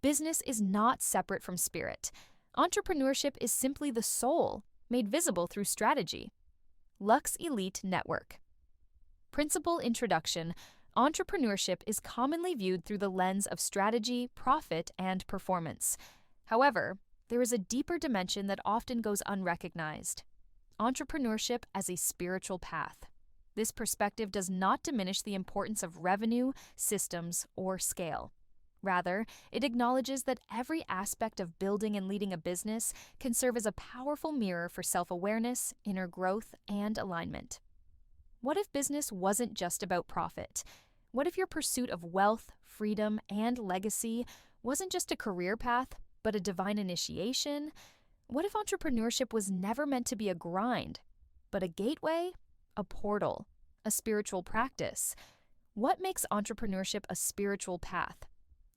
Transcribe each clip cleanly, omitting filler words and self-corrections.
Business is not separate from spirit. Entrepreneurship is simply the soul, made visible through strategy. Lux Elite Network. Principal Introduction. Entrepreneurship is commonly viewed through the lens of strategy, profit, and performance. However, there is a deeper dimension that often goes unrecognized. Entrepreneurship as a spiritual path. This perspective does not diminish the importance of revenue, systems, or scale. Rather, it acknowledges that every aspect of building and leading a business can serve as a powerful mirror for self-awareness, inner growth, and alignment. What if business wasn't just about profit? What if your pursuit of wealth, freedom, and legacy wasn't just a career path, but a divine initiation? What if entrepreneurship was never meant to be a grind, but a gateway, a portal, a spiritual practice? What makes entrepreneurship a spiritual path?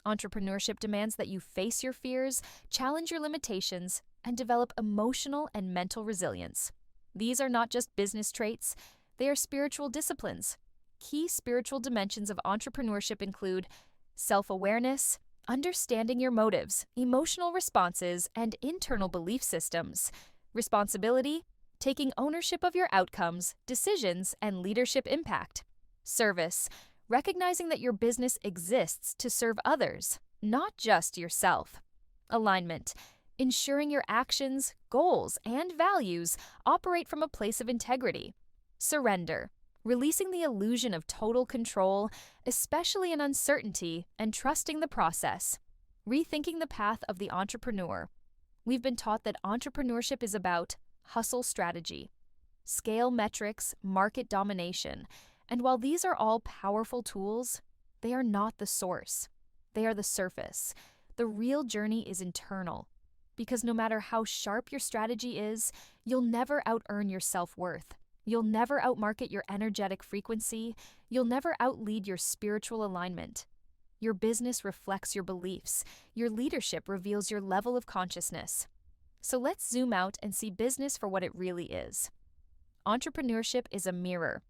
Entrepreneurship demands that you face your fears, challenge your limitations, and develop emotional and mental resilience. These are not just business traits, they are spiritual disciplines. Key spiritual dimensions of entrepreneurship include self-awareness, understanding your motives, emotional responses, and internal belief systems; responsibility, taking ownership of your outcomes, decisions, and leadership impact; service, recognizing that your business exists to serve others, not just yourself; alignment, ensuring your actions, goals, and values operate from a place of integrity; surrender, releasing the illusion of total control, especially in uncertainty, and trusting the process; rethinking the path of the entrepreneur. We've been taught that entrepreneurship is about hustle strategy, scale metrics, market domination, and while these are all powerful tools, they are not the source. They are the surface. The real journey is internal, because no matter how sharp your strategy is, you'll never out-earn your self-worth. You'll never outmarket your energetic frequency. You'll never outlead your spiritual alignment. Your business reflects your beliefs. Your leadership reveals your level of consciousness. So let's zoom out and see business for what it really is. Entrepreneurship is a mirror.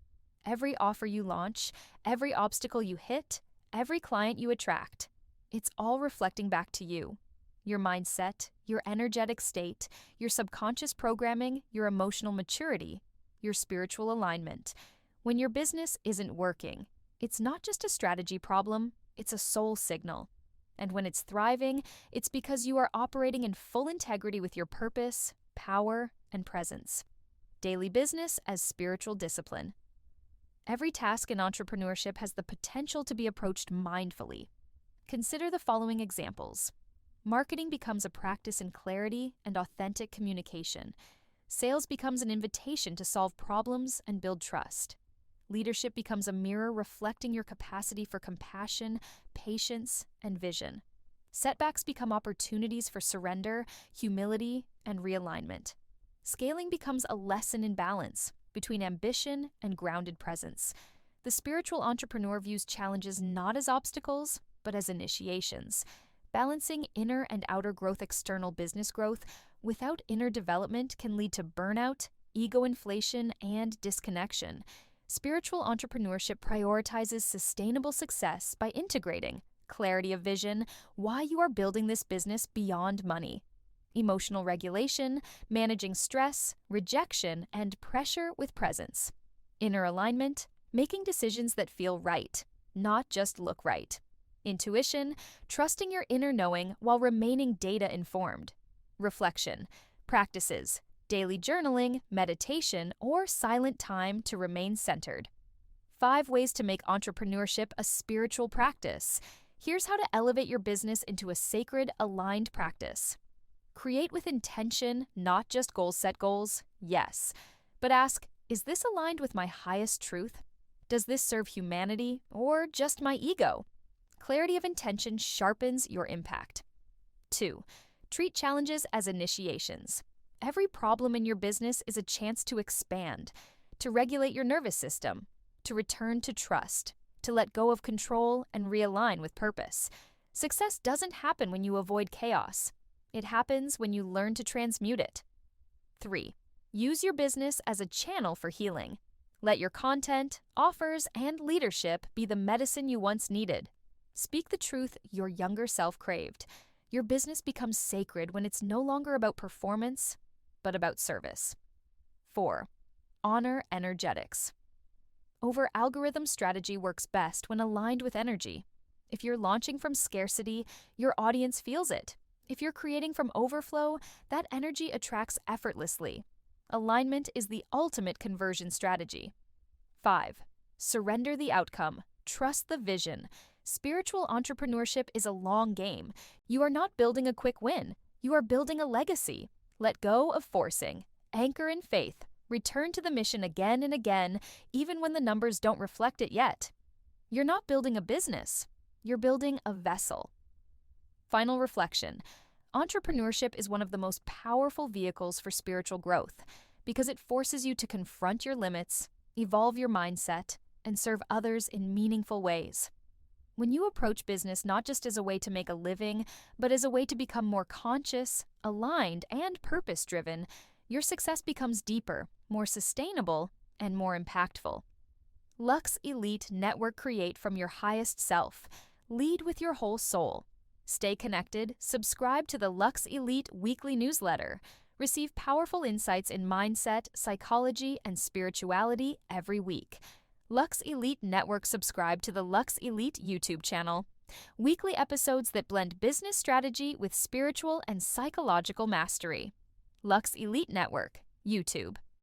Every offer you launch, every obstacle you hit, every client you attract, it's all reflecting back to you. Your mindset, your energetic state, your subconscious programming, your emotional maturity, your spiritual alignment. When your business isn't working, it's not just a strategy problem, it's a soul signal. And when it's thriving, it's because you are operating in full integrity with your purpose, power, and presence. Daily business as spiritual discipline. Every task in entrepreneurship has the potential to be approached mindfully. Consider the following examples. Marketing becomes a practice in clarity and authentic communication. Sales becomes an invitation to solve problems and build trust. Leadership becomes a mirror reflecting your capacity for compassion, patience, and vision. Setbacks become opportunities for surrender, humility, and realignment. Scaling becomes a lesson in balance between ambition and grounded presence. The spiritual entrepreneur views challenges not as obstacles, but as initiations. Balancing inner and outer growth, external business growth, without inner development can lead to burnout, ego inflation, and disconnection. Spiritual entrepreneurship prioritizes sustainable success by integrating clarity of vision, why you are building this business beyond money; emotional regulation, managing stress, rejection, and pressure with presence; inner alignment, making decisions that feel right, not just look right; intuition, trusting your inner knowing while remaining data-informed; reflection, practices, daily journaling, meditation, or silent time to remain centered. 5 ways to make entrepreneurship a spiritual practice. Here's how to elevate your business into a sacred, aligned practice. Create with intention, not just set goals, yes. But ask, is this aligned with my highest truth? Does this serve humanity or just my ego? Clarity of intention sharpens your impact. 2. Treat challenges as initiations. Every problem in your business is a chance to expand, to regulate your nervous system, to return to trust, to let go of control and realign with purpose. Success doesn't happen when you avoid chaos. It happens when you learn to transmute it. 3. Use your business as a channel for healing. Let your content, offers, and leadership be the medicine you once needed. Speak the truth your younger self craved. Your business becomes sacred when it's no longer about performance, but about service. 4. Honor energetics. Over-algorithm strategy works best when aligned with energy. If you're launching from scarcity, your audience feels it. If you're creating from overflow, that energy attracts effortlessly. Alignment is the ultimate conversion strategy. 5. Surrender the outcome. Trust the vision. Spiritual entrepreneurship is a long game. You are not building a quick win. You are building a legacy. Let go of forcing. Anchor in faith. Return to the mission again and again, even when the numbers don't reflect it yet. You're not building a business. You're building a vessel. Final reflection. Entrepreneurship is one of the most powerful vehicles for spiritual growth because it forces you to confront your limits, evolve your mindset, and serve others in meaningful ways. When you approach business not just as a way to make a living, but as a way to become more conscious, aligned, and purpose-driven, your success becomes deeper, more sustainable, and more impactful. Lux Elite Network. Create from your highest self. Lead with your whole soul. Stay connected, subscribe to the Lux Elite weekly newsletter. Receive powerful insights in mindset, psychology, and spirituality every week. Lux Elite Network. Subscribe to the Lux Elite YouTube channel. Weekly episodes that blend business strategy with spiritual and psychological mastery. Lux Elite Network, YouTube.